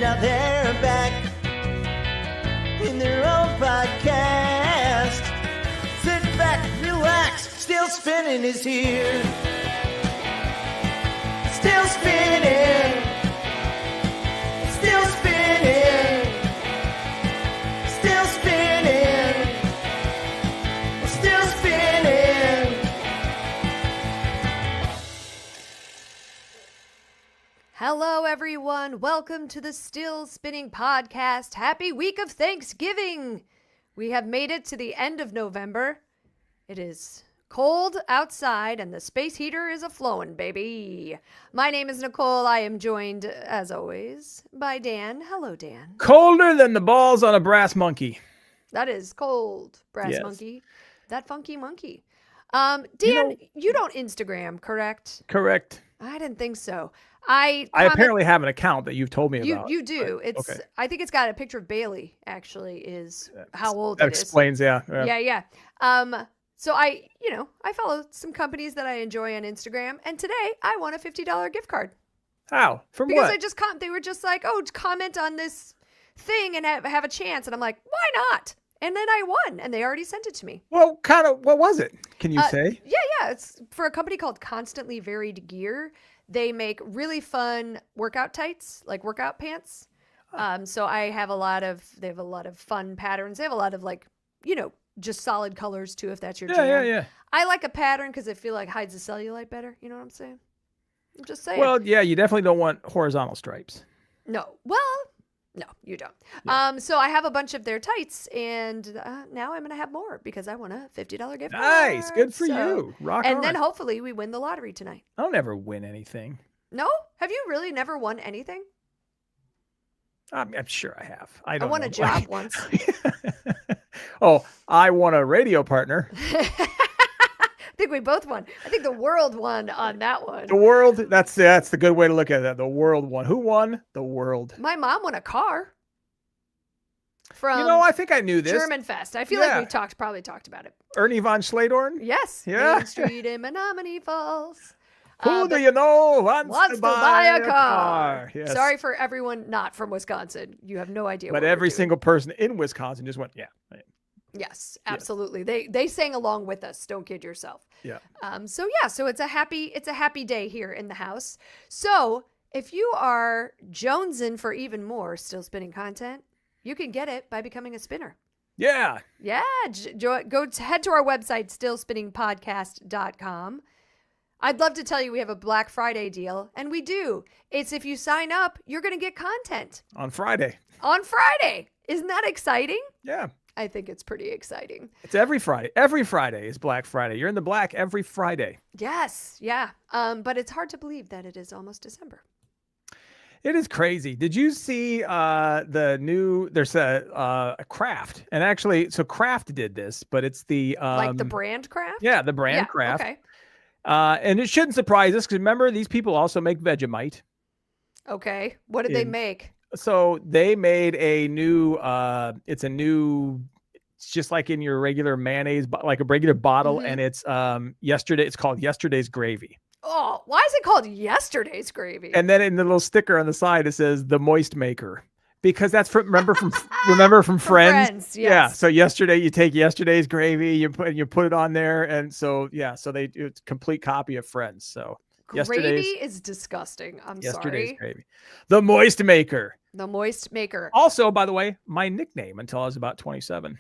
now they're back in their own podcast. Sit back, relax, Still Spinning is here. Still spinning, still spinning, still spinning, still spinning. Hello, everyone. Welcome to the Still Spinning Podcast. Happy week of Thanksgiving. We have made it to the end of November. It is cold outside and the space heater is a-flowing, baby. My name is Nicole. I am joined, as always, by Dan. Hello, Dan. Colder than the balls on a brass monkey. That is cold, brass Yes. monkey. That funky monkey. Dan, you don't Instagram, correct? Correct. I didn't think so. I apparently have an account that you've told me about. You do. But, It's. okay. I think it's got a picture of Bailey. Actually, is how old That it is. explains, yeah. Yeah. So I follow some companies that I enjoy on Instagram, and today I won a $50 gift card How? From because what? they were just like, oh, comment on this thing and have a chance, and I'm like, why not? And then I won, and they already sent it to me. Well, kind of. What was it? Can you say? Yeah. It's for a company called Constantly Varied Gear. They make really fun workout tights, like workout pants. So they have a lot of fun patterns. They have a lot of just solid colors too, if that's your jam. Yeah. I like a pattern because I feel like hides the cellulite better. You know what I'm saying? I'm just saying. Well, yeah, you definitely don't want horizontal stripes. No. Well, no, you don't. Yeah. So I have a bunch of their tights, and now I'm going to have more because I won a $50 gift card. Nice. Good for So- you. Rock And on. then hopefully we win the lottery tonight. I don't ever win anything. No? Have you really never won anything? I'm sure I have. I I won know. a job once. Oh, I won a radio partner. I think we both won. I think the world won on that one. The world. That's the good way to look at that. The world won. Who won? The world. My mom won a car from I think I knew this. German Fest. I feel like Yeah. we probably talked about it. Ernie von Schledorn. Yes. Yeah. Main Street in Menominee Falls. Who do But you know wants to buy a car? Yes. Sorry for everyone not from Wisconsin. You have no idea. But what we're every doing. single person in Wisconsin just went, yeah. Yes, absolutely. They sang along with us. Don't kid yourself. Yeah. So it's a happy day here in the house. So if you are jonesing for even more Still Spinning content, you can get it by becoming a spinner. Yeah. Yeah, head to our website, stillspinningpodcast.com. I'd love to tell you we have a Black Friday deal, and we do. It's if you sign up, you're going to get content On Friday. on Friday. Isn't that exciting? Yeah. I think it's pretty exciting. It's every Friday. Every Friday is Black Friday. You're in the black every Friday. Yes, yeah. But it's hard to believe that it is almost December. It is crazy. Did you see there's a Kraft, and actually, so Kraft did this, but it's the Like the brand Kraft? Yeah, the brand Kraft. Okay. And it shouldn't surprise us because remember, these people also make Vegemite. Okay. What did they make? So they made a new, it's just like in your regular mayonnaise, like a regular bottle. Mhm. And it's it's called Yesterday's Gravy. Oh, why is it called Yesterday's Gravy? And then in the little sticker on the side, it says the Moist Maker. Because that's remember from Friends? Yeah. Yes. So you take yesterday's gravy, you put it on there. And so, it's a complete copy of Friends. So Gravy is disgusting. I'm yesterday's sorry. gravy. The Moist Maker. The Moist Maker. Also, by the way, my nickname until I was about 27.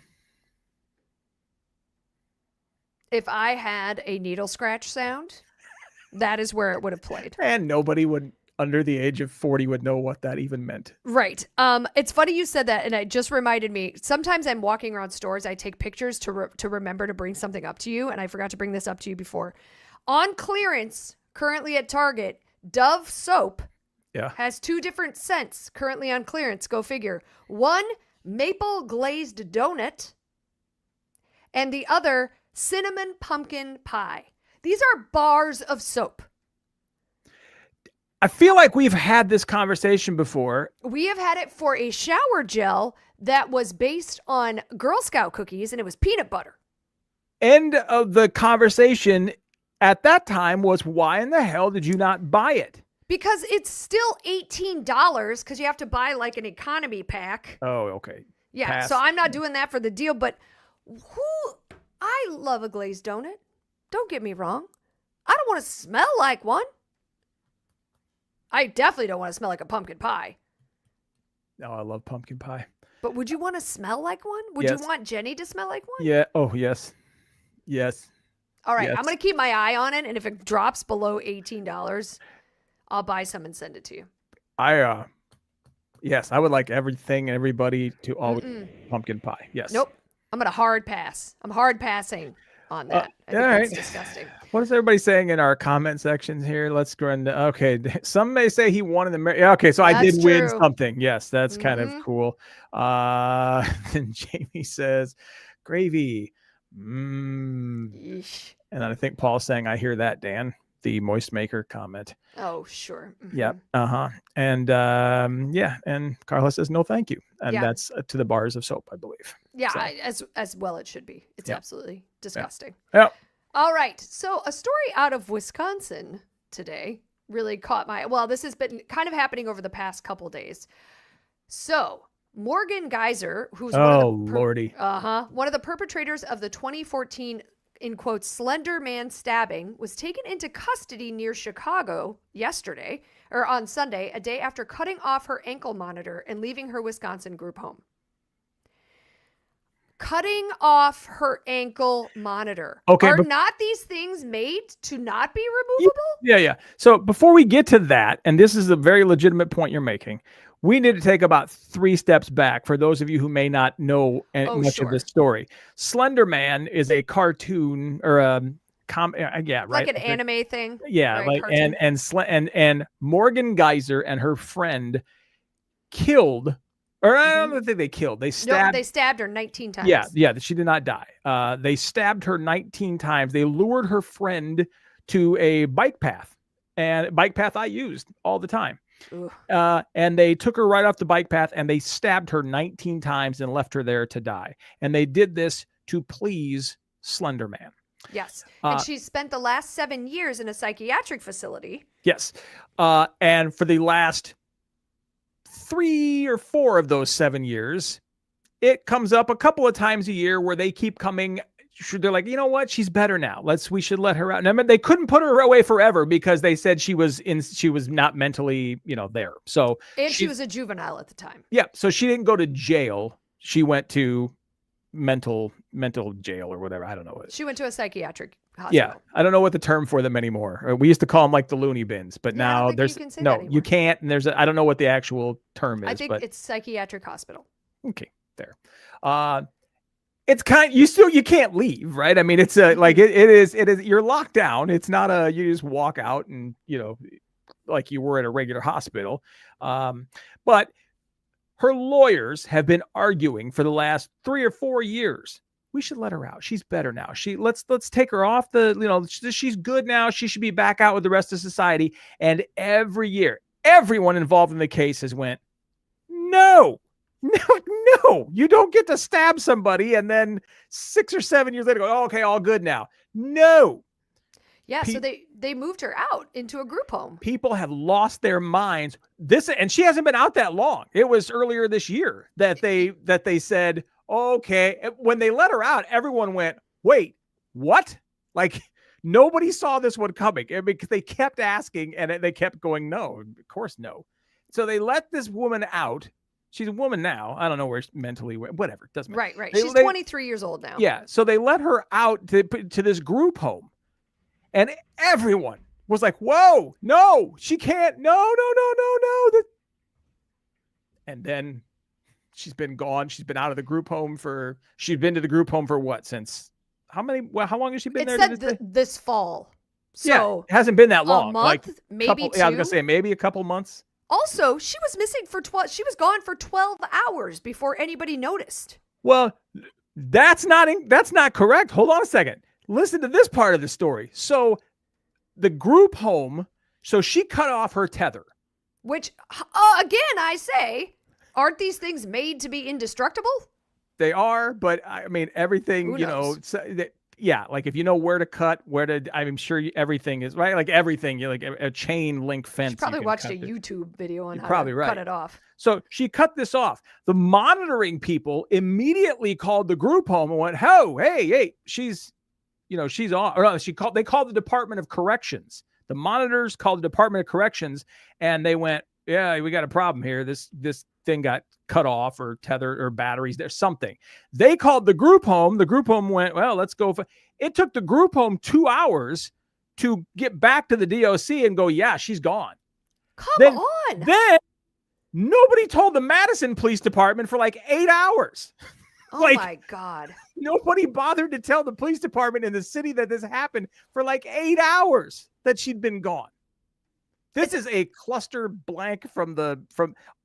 If I had a needle scratch sound, that is where it would have played. And nobody under the age of 40 would know what that even meant. Right. It's funny you said that, and it just reminded me. Sometimes I'm walking around stores. I take pictures to remember to bring something up to you, and I forgot to bring this up to you before. On clearance, currently at Target, Dove soap has 2 different scents currently on clearance. Go figure. One, maple glazed donut, and the other, cinnamon pumpkin pie. These are bars of soap. I feel like we've had this conversation before. We have had it for a shower gel that was based on Girl Scout cookies, and it was peanut butter. End of the conversation at that time was, why in the hell did you not buy it? Because it's still $18 because you have to buy like an economy pack. Oh, okay. Yeah, Pass. so I'm not doing that for the deal, but I love a glazed donut. Don't get me wrong. I don't want to smell like one. I definitely don't want to smell like a pumpkin pie. No, I love pumpkin pie. But would you want to smell like one? Would you want Jenny to smell like one? Yeah. Oh, yes. Yes. All right, Yes. I'm going to keep my eye on it, and if it drops below $18, I'll buy some and send it to you. Yes, I would like everything and everybody to always pumpkin pie. Yes. Nope. I'm going to hard pass. I'm hard passing on that. I think all that's right. disgusting. What is everybody saying in our comment sections here? Let's go into, okay. Some may say he won in the, okay. So I That's did win true. something. Yes. That's kind of cool. Then Jamie says gravy. Yeesh. And then I think Paul's saying, I hear that, Dan, the moist maker comment. Oh, sure. Yep. And and Carla says, no, thank you. And that's to the bars of soap, I believe. Yeah, So. as well it should be. It's absolutely disgusting. Yep. All right. So a story out of Wisconsin today really caught well, this has been kind of happening over the past couple days. So Morgan Geyser, who's Lordy. one of the perpetrators of the 2014 in quotes Slender Man stabbing, was taken into custody near Chicago on Sunday, a day after cutting off her ankle monitor and leaving her Wisconsin group home. Cutting off her ankle monitor. Okay, Are not these things made to not be removable? Yeah. So before we get to that, and this is a very legitimate point you're making, we need to take about 3 steps back for those of you who may not know much of this story. Slender Man is a cartoon or like an anime thing. Yeah, like and Morgan Geyser and her friend killed. Or I don't think they killed. They stabbed. No, they stabbed her 19 times. Yeah, she did not die. They stabbed her 19 times. They lured her friend to a bike path, and bike path I used all the time. And they took her right off the bike path, and they stabbed her 19 times and left her there to die. And they did this to please Slender Man. Yes, and she spent the last 7 years in a psychiatric facility. Yes, and for the last 3 or 4 of those 7 years, it comes up a couple of times a year where they keep coming. They're like, you know what? She's better now. We should let her out. And I mean, they couldn't put her away forever because they said she was not mentally, there. So she was a juvenile at the time. Yeah. So she didn't go to jail. She went to mental jail or whatever. I don't know. She went to a psychiatric hospital. Yeah. I don't know what the term for them anymore. We used to call them like the loony bins, but now there's you can't. And I don't know what the actual term is. I think it's psychiatric hospital. Okay. There. It's you can't leave, right? I mean, it's like it is you're locked down. It's not you just walk out and like you were at a regular hospital. But her lawyers have been arguing for the last 3 or 4 years. We should let her out. She's better now. Let's take her off she's good now. She should be back out with the rest of society. And every year, everyone involved in the case has went, no, you don't get to stab somebody and then 6 or 7 years later go, oh, okay, all good now. No. Yeah, so they moved her out into a group home. People have lost their minds. And she hasn't been out that long. It was earlier this year that they said, okay. When they let her out, everyone went, wait, what? Like nobody saw this one coming because they kept asking and they kept going, no, of course, no. So they let this woman out. She's a woman now. I don't know where mentally, whatever. Doesn't matter. Right. She's 23 years old now. Yeah. So they let her out to this group home. And everyone was like, whoa, no, she can't. No. And then she's been gone. She's been out of the group home she's been to the group home for what? Since how long has she been there? It said this fall. So it hasn't been that long. A month, maybe 2. Yeah, I was going to say maybe a couple months. Also, she was missing she was gone for 12 hours before anybody noticed. Well, that's not correct. Hold on a second. Listen to this part of the story. So the group home, so she cut off her tether. Which, again, I say, aren't these things made to be indestructible? They are, but I mean, everything, yeah, like if you know where to cut, I'm sure everything is right. Like everything, you like a chain link fence. She probably you can watched cut a it. YouTube video on You're how probably to right. cut it off. So she cut this off. The monitoring people immediately called the group home and went, "Oh, hey, she's on." Or no, they called the Department of Corrections. The monitors called the Department of Corrections, and they went, "Yeah, we got a problem here. This thing got cut off or tethered or batteries. There's something." They called the group home. The group home went, "Well, let's go." It took the group home 2 hours to get back to the DOC and go, "Yeah, she's gone." Come on. Then nobody told the Madison Police Department for like 8 hours. Oh my God. Nobody bothered to tell the police department in the city that this happened for like 8 hours that she'd been gone. This is a cluster blank from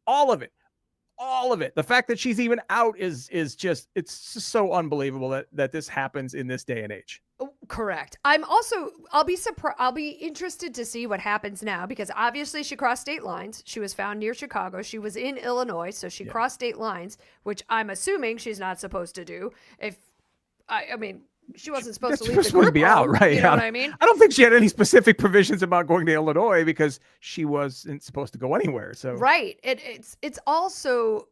all of it. All of it. The fact that she's even out is just, it's just so unbelievable that this happens in this day and age. Correct. I'll be interested to see what happens now, because obviously she crossed state lines. She was found near Chicago. She was in Illinois, so she crossed state lines, which I'm assuming she's not supposed to do. I mean, she wasn't supposed to leave the group be home, out, right? You know what I mean? I don't think she had any specific provisions about going to Illinois because she wasn't supposed to go anywhere. So right. It's also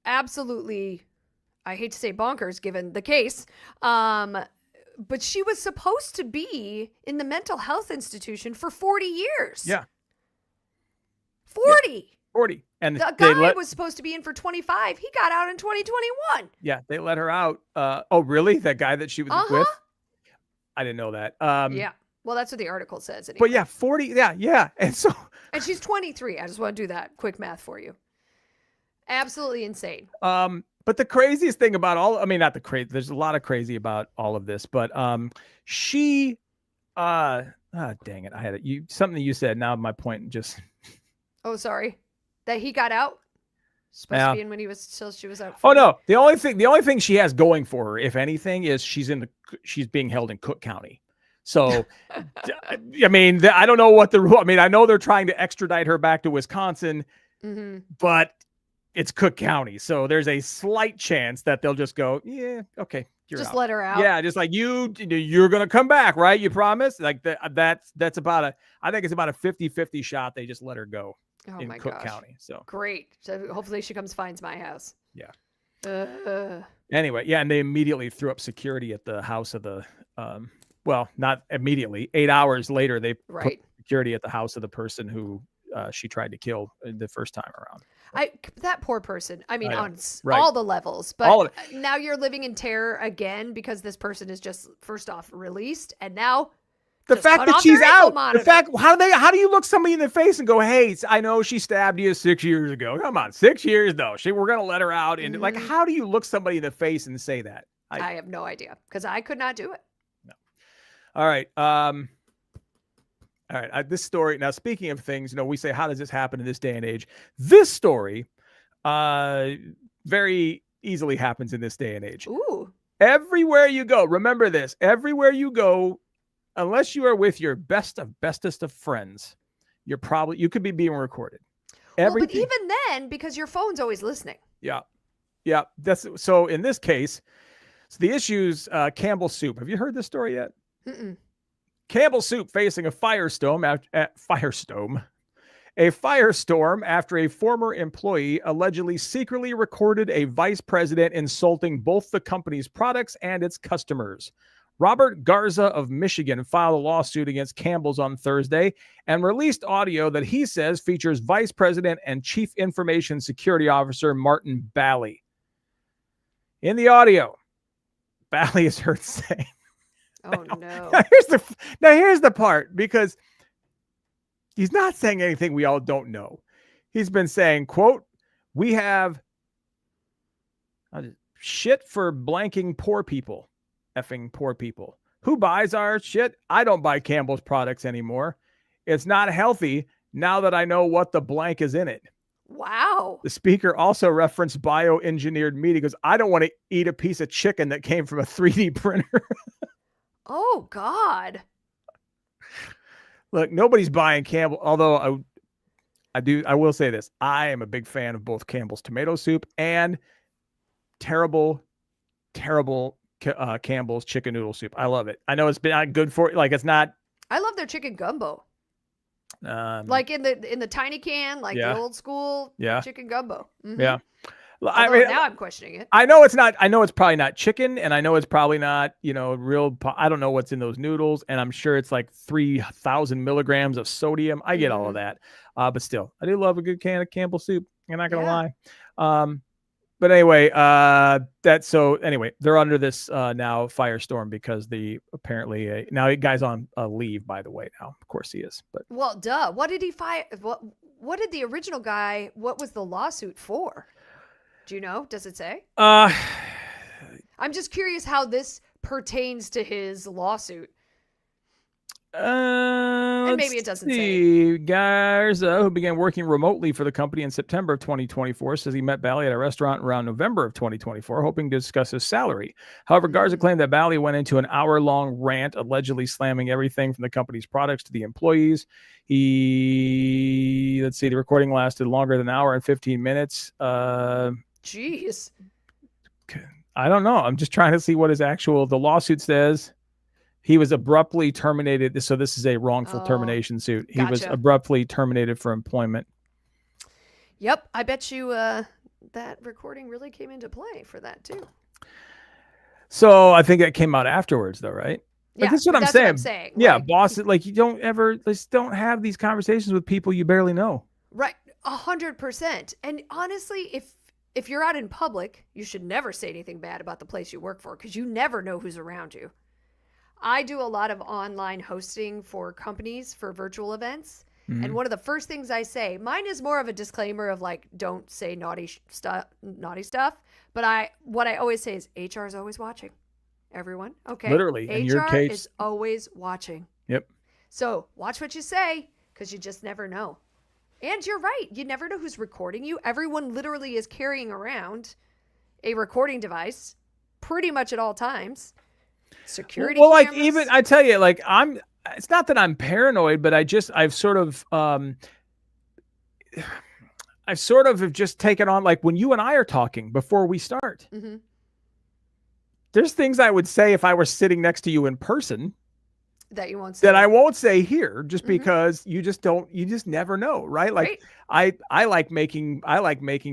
absolutely, I hate to say bonkers given the case, but she was supposed to be in the mental health institution for 40 years. Yeah. 40. Yeah. 40. And the guy was supposed to be in for 25. He got out in 2021. Yeah, they let her out. Oh, really? That guy that she was with? I didn't know that. Yeah. Well, that's what the article says. Anyway. But yeah, 40. Yeah. And she's 23. I just want to do that quick math for you. Absolutely insane. But the craziest thing about not the crazy, there's a lot of crazy about all of this, but she dang it. I had it. Something you said. Now my point just. Oh, sorry. That he got out? Supposed to be in when she was out. Oh no. The only thing she has going for her, if anything, is she's being held in Cook County. So, I mean, I don't know what the rule. I mean, I know they're trying to extradite her back to Wisconsin, but it's Cook County. So there's a slight chance that they'll just go, yeah, okay. Just out. Let her out. Yeah. Just like you're going to come back, right? You promise? Like that's about I think it's about a 50-50 shot. They just let her go. Oh in Cook County. So great. So hopefully she finds my house. Yeah. Anyway, yeah, and they immediately threw up security at the house of the well, not immediately. 8 hours later, they put security at the house of the person who she tried to kill the first time around. That poor person. I mean, on right. all the levels. But now you're living in terror again because this person is just first off released, and now the fact that she's out. The fact how do you look somebody in the face and go, "Hey, I know she stabbed you 6 years ago. Come on, 6 years though. We're gonna let her out." And like, how do you look somebody in the face and say that? I have no idea because I could not do it. No. All right. All right. This story. Now, speaking of things, we say, how does this happen in this day and age? This story, very easily happens in this day and age. Ooh. Everywhere you go, remember this. Everywhere you go. Unless you are with your bestest of friends, you could be being recorded. Well, but even then, because your phone's always listening. Yeah. So in this case, the issues, Campbell Soup. Have you heard this story yet? Mm-mm. Campbell Soup facing a firestorm after a former employee allegedly secretly recorded a vice president insulting both the company's products and its customers. Robert Garza of Michigan filed a lawsuit against Campbell's on Thursday and released audio that he says features Vice President and Chief Information Security Officer Martin Bally. In the audio, Bally is heard saying, "Oh no!" Now here's the part, because he's not saying anything we all don't know. He's been saying, "Quote: We have shit for blanking poor people." Effing poor people. Who buys our shit? I don't buy Campbell's products anymore. It's not healthy now that I know what the blank is in it. Wow. The speaker also referenced bioengineered meat. He goes, I don't want to eat a piece of chicken that came from a 3D printer. Oh, God. Look, nobody's buying Campbell, although I will say this. I am a big fan of both Campbell's tomato soup and terrible Campbell's chicken noodle soup. I love it. I know it's been not good for like it's not. I love their chicken gumbo. Like in the tiny can, like the old school chicken gumbo. Mm-hmm. Yeah. I mean, now I'm questioning it. I know it's not. I know it's probably not chicken, and I know it's probably not, real. I don't know what's in those noodles, and I'm sure it's like 3,000 milligrams of sodium. I get all of that, but still, I do love a good can of Campbell soup. I'm not gonna lie. But anyway, they're under this now firestorm because apparently now the guy's on leave. By the way, now of course he is. But well, duh. What did he fire? What did the original guy? What was the lawsuit for? Do you know? Does it say? I'm just curious how this pertains to his lawsuit. And maybe it doesn't say. Garza, who began working remotely for the company in September of 2024, says he met Bally at a restaurant around November of 2024, hoping to discuss his salary. However, Garza claimed that Bally went into an hour-long rant, allegedly slamming everything from the company's products to the employees. The recording lasted longer than an hour and 15 minutes. Jeez. I don't know. I'm just trying to see what the lawsuit says. He was abruptly terminated. So this is a wrongful termination suit. He was abruptly terminated for employment. Yep. I bet you that recording really came into play for that too. So I think that came out afterwards though, right? Yeah, that's what I'm saying. Yeah, bosses, like you don't have these conversations with people you barely know. Right. 100%. And honestly, if you're out in public, you should never say anything bad about the place you work for because you never know who's around you. I do a lot of online hosting for companies for virtual events. Mm-hmm. And one of the first things I say, mine is more of a disclaimer of like, don't say naughty stuff. But what I always say is HR is always watching. Everyone. Okay. Literally. In your case, is always watching. Yep. So watch what you say because you just never know. And you're right. You never know who's recording you. Everyone literally is carrying around a recording device pretty much at all times. Security cameras. Like even I tell you, like it's not that I'm paranoid, but I've sort of have just taken on, like when you and I are talking before we start. Mm-hmm. There's things I would say if I were sitting next to you in person that you won't say. That I won't say here just because you just never know, right? Like I like making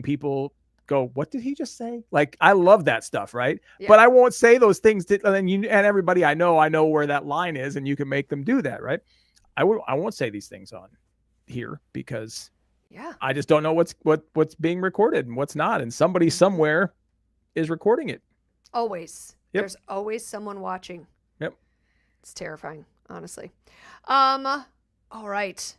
people go, what did he just say? Like I love that stuff, right? Yeah. But I won't say those things and everybody I know where that line is, and you can make them do that, right? I won't say these things on here because I just don't know what's being recorded and what's not, and somebody somewhere is recording it. Always. Yep. There's always someone watching. Yep. It's terrifying, honestly. All right.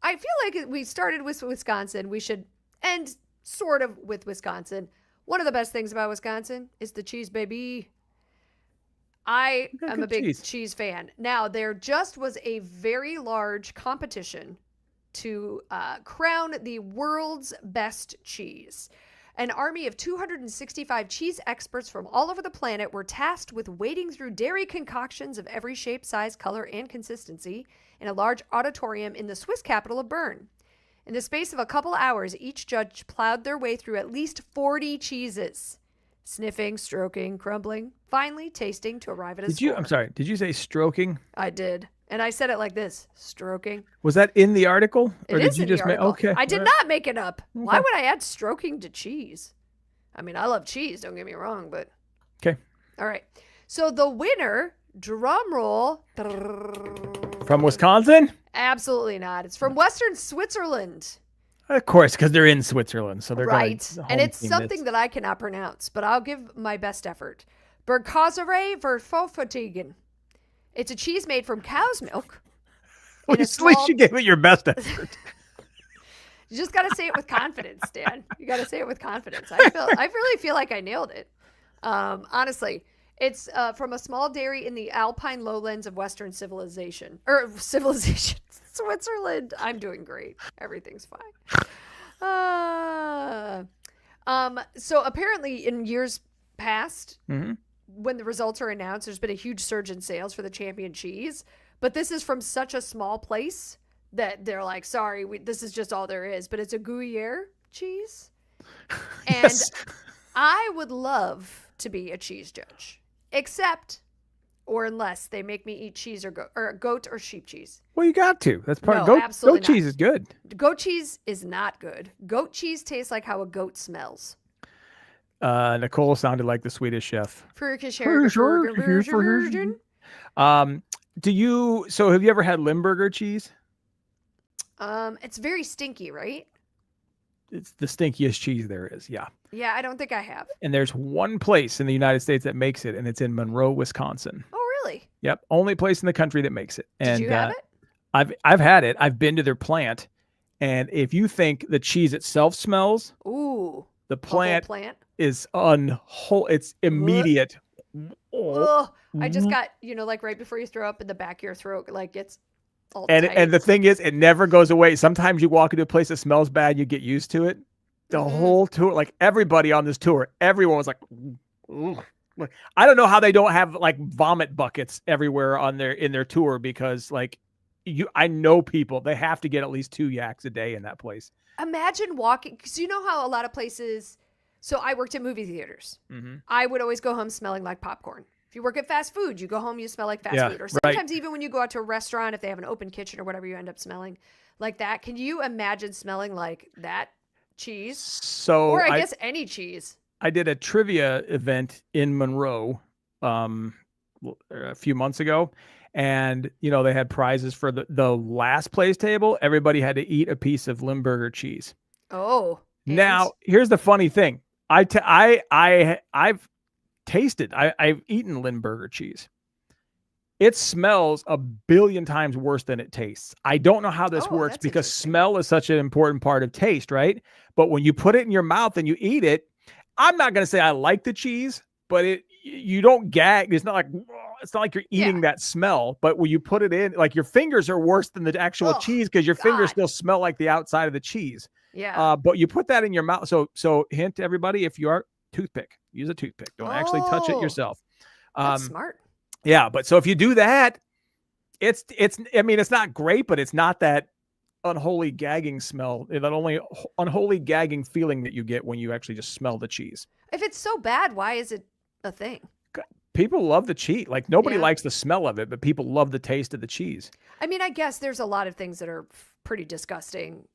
I feel like we started with Wisconsin. We should end sort of with Wisconsin. One of the best things about Wisconsin is the cheese, baby. I am a big cheese fan. Now, there just was a very large competition to crown the world's best cheese. An army of 265 cheese experts from all over the planet were tasked with wading through dairy concoctions of every shape, size, color, and consistency in a large auditorium in the Swiss capital of Bern. In the space of a couple hours, each judge plowed their way through at least 40 cheeses, sniffing, stroking, crumbling, finally tasting to arrive at a score. I'm sorry, did you say stroking? I did. And I said it like this, stroking. Was that in the article? Or did you just make okay. I did not make it up. Okay. Why would I add stroking to cheese? I mean, I love cheese, don't get me wrong, but okay. All right. So the winner, drum roll. From Wisconsin? Absolutely not. It's from Western Switzerland. Of course, because they're in Switzerland, so they're right. And it's something that I cannot pronounce, but I'll give my best effort. Bergkasserei Verpfeffenhofen. It's a cheese made from cow's milk. Well, at least you gave it your best effort. You just got to say it with confidence, Dan. You got to say it with confidence. I really feel like I nailed it. Honestly, it's from a small dairy in the Alpine lowlands of Western civilization. Switzerland. I'm doing great. Everything's fine. So apparently in years past, when the results are announced, there's been a huge surge in sales for the champion cheese. But this is from such a small place that they're like, sorry, this is just all there is. But it's a Gruyere cheese. And yes. I would love to be a cheese judge, except or unless they make me eat cheese or goat or sheep cheese. Well, you got to. That's part No, of absolutely goat cheese is good. Goat cheese is not good. Goat cheese tastes like how a goat smells. Nicole sounded like the Swedish chef. So have you ever had Limburger cheese? It's very stinky, right? It's the stinkiest cheese there is. Yeah. Yeah, I don't think I have. And there's one place in the United States that makes it, and it's in Monroe, Wisconsin. Oh, really? Yep. Only place in the country that makes it. And Did you have it? I've had it. I've been to their plant. And if you think the cheese itself smells, the plant is it's immediate. I just got, like right before you throw up in the back of your throat, like it's all and tight. and the thing is, it never goes away. Sometimes you walk into a place that smells bad, you get used to it. The whole tour, like everybody on this tour, everyone was like, ugh. I don't know how they don't have like vomit buckets everywhere in their tour, because like I know people, they have to get at least 2 yaks a day in that place. Imagine walking, because you know how a lot of places, so I worked at movie theaters. I would always go home smelling like popcorn. If you work at fast food, you go home, you smell like fast food. Or sometimes even when you go out to a restaurant, if they have an open kitchen or whatever, you end up smelling like that. Can you imagine smelling like that cheese? So, or I guess any cheese. I did a trivia event in Monroe a few months ago. And, they had prizes for the last place table. Everybody had to eat a piece of Limburger cheese. Oh. Now, here's the funny thing. I've tasted, I've eaten Limburger cheese. It smells a billion times worse than it tastes. I don't know how this works, because smell is such an important part of taste, right? But when you put it in your mouth and you eat it, I'm not going to say I like the cheese, but you don't gag. It's not like you're eating that smell, but when you put it in, like your fingers are worse than the actual cheese, because your fingers still smell like the outside of the cheese. Yeah. But you put that in your mouth. So hint to everybody, if you are toothpick, use a toothpick. Don't actually touch it yourself. That's smart. Yeah. But so if you do that, it's not great, but it's not that unholy gagging smell, that only unholy gagging feeling that you get when you actually just smell the cheese. If it's so bad, why is it a thing? People love the cheese. Like nobody likes the smell of it, but people love the taste of the cheese. I mean, I guess there's a lot of things that are pretty disgusting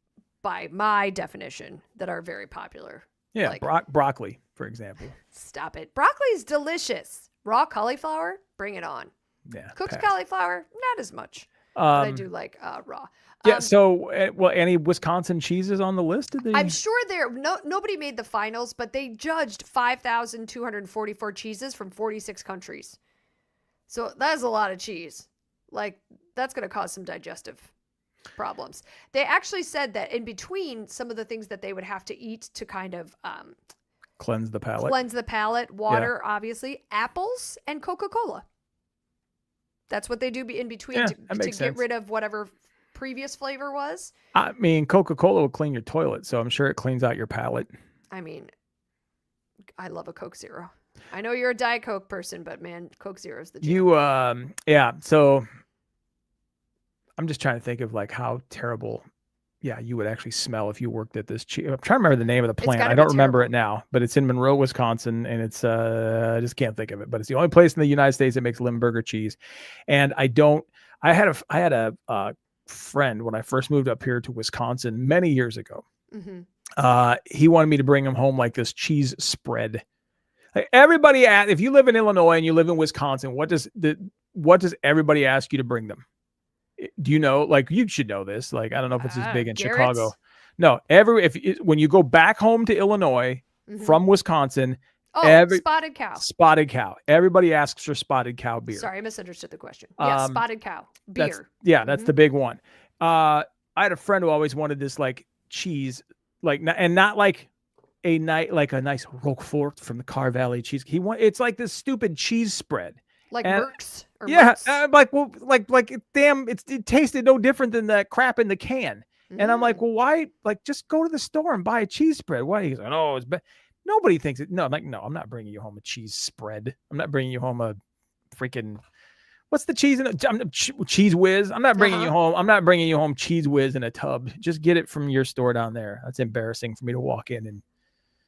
by my definition that are very popular. Yeah, like broccoli, for example. Stop it. Broccoli is delicious. Raw cauliflower, bring it on. Yeah. Cooked cauliflower, not as much. But I do like raw. Yeah. So, any Wisconsin cheeses on the list? I'm sure nobody made the finals, but they judged 5,244 cheeses from 46 countries. So that's a lot of cheese. Like, that's going to cause some digestive problems. They actually said that in between some of the things that they would have to eat to kind of cleanse the palate. Water, obviously, apples and Coca-Cola. That's what they do in between to get rid of whatever previous flavor was. I mean, Coca-Cola will clean your toilet, so I'm sure it cleans out your palate. I mean, I love a Coke Zero. I know you're a Diet Coke person, but man, Coke Zero is the jam. So I'm just trying to think of like how terrible you would actually smell if you worked at this cheese. I'm trying to remember the name of the plant. I don't remember it now, but it's in Monroe, Wisconsin, and it's I just can't think of it, but it's the only place in the United States that makes Limburger cheese. And I had a friend when I first moved up here to Wisconsin many years ago. He wanted me to bring him home like this cheese spread. Like everybody if you live in Illinois and you live in Wisconsin, what does everybody ask you to bring them? Do you know? Like, you should know this. Like, I don't know if it's as big in Chicago. No, when you go back home to Illinois from Wisconsin, spotted cow. Spotted cow. Everybody asks for spotted cow beer. Sorry, I misunderstood the question. Yeah, spotted cow beer. That's the big one. I had a friend who always wanted this like cheese, like, and not like a nice Roquefort from the Carr Valley cheese. It's like this stupid cheese spread. Like Merck's? Damn, it tasted no different than that crap in the can. And I'm like, well, why? Like, just go to the store and buy a cheese spread. Why? He's like, oh, it's bad. Nobody thinks it. No, I'm like, no, I'm not bringing you home a cheese spread. I'm not bringing you home a freaking, what's the cheese in it? Cheese Whiz. I'm not bringing you home. I'm not bringing you home Cheese Whiz in a tub. Just get it from your store down there. That's embarrassing for me to walk in. And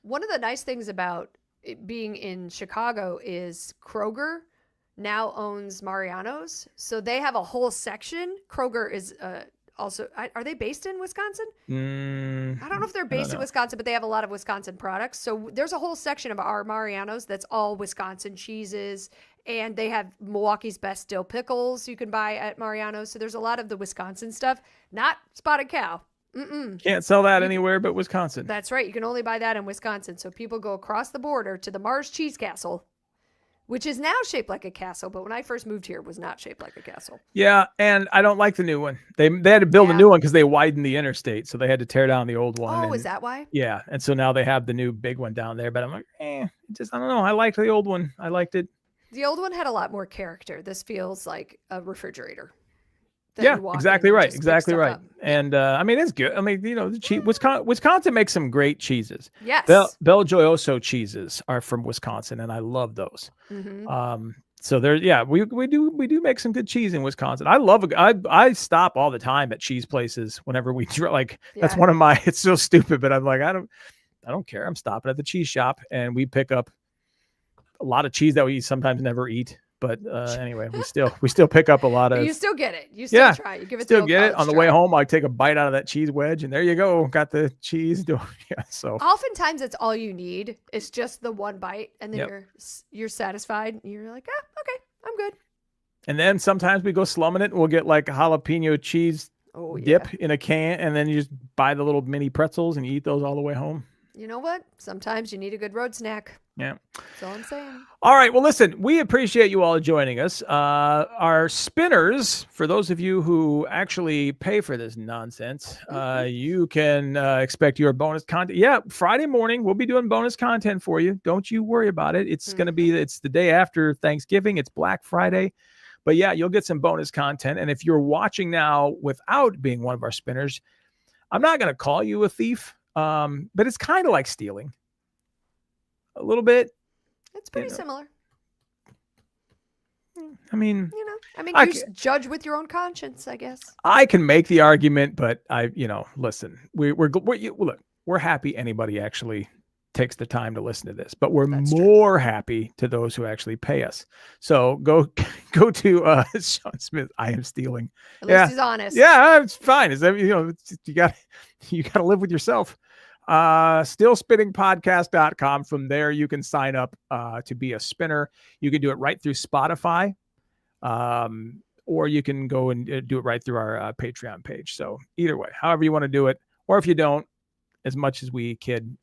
one of the nice things about being in Chicago is Kroger now owns Mariano's. So they have a whole section. Kroger is also, are they based in Wisconsin? I don't know if they're based in Wisconsin, but they have a lot of Wisconsin products. So there's a whole section of our Mariano's that's all Wisconsin cheeses. And they have Milwaukee's best dill pickles you can buy at Mariano's. So there's a lot of the Wisconsin stuff, not Spotted Cow. Can't sell that anywhere but Wisconsin. That's right. You can only buy that in Wisconsin. So people go across the border to the Mars Cheese Castle, which is now shaped like a castle, but when I first moved here, it was not shaped like a castle. Yeah, and I don't like the new one. They had to build a new one because they widened the interstate, so they had to tear down the old one. Oh, is that why? Yeah, and so now they have the new big one down there. But I'm like, I don't know. I liked the old one. I liked it. The old one had a lot more character. This feels like a refrigerator. Yeah, exactly right. Exactly right. And I mean, it's good. I mean, the cheese. Wisconsin makes some great cheeses. Yes. Bel Gioioso cheeses are from Wisconsin, and I love those. Mm-hmm. So we do make some good cheese in Wisconsin. I stop all the time at cheese places whenever we that's one of my. It's so stupid, but I'm like, I don't care. I'm stopping at the cheese shop, and we pick up a lot of cheese that we sometimes never eat. But anyway, we still pick up a lot of. You still get it. You still try. You give it. Still get it on the way home. I take a bite out of that cheese wedge, and there you go. Got the cheese. So oftentimes it's all you need. It's just the one bite, and then you're satisfied. You're like, okay, I'm good. And then sometimes we go slumming it, and we'll get like a jalapeno cheese dip in a can, and then you just buy the little mini pretzels and you eat those all the way home. You know what? Sometimes you need a good road snack. Yeah. That's all I'm saying. All right. Well, listen, we appreciate you all joining us. Our spinners, for those of you who actually pay for this nonsense, you can expect your bonus content. Yeah, Friday morning, we'll be doing bonus content for you. Don't you worry about it. It's going to be, it's the day after Thanksgiving. It's Black Friday. But yeah, you'll get some bonus content. And if you're watching now without being one of our spinners, I'm not going to call you a thief. But it's kind of like stealing a little bit. It's pretty similar. I mean, you judge with your own conscience, I guess. I can make the argument, but listen, we're happy anybody actually takes the time to listen to this, but we're more happy to those who actually pay us. So go to Sean Smith. I am stealing. At least he's honest. Yeah, it's fine. Is that you got to live with yourself. Stillspinningpodcast.com. From there, you can sign up to be a spinner. You can do it right through Spotify, or you can go and do it right through our Patreon page. So either way, however you want to do it, or if you don't, as much as we kid,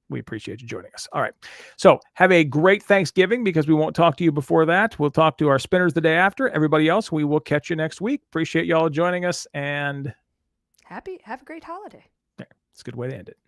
we appreciate you joining us. All right. So have a great Thanksgiving, because we won't talk to you before that. We'll talk to our spinners the day after. Everybody else, we will catch you next week. Appreciate you all joining us, and have a great holiday. It's a good way to end it.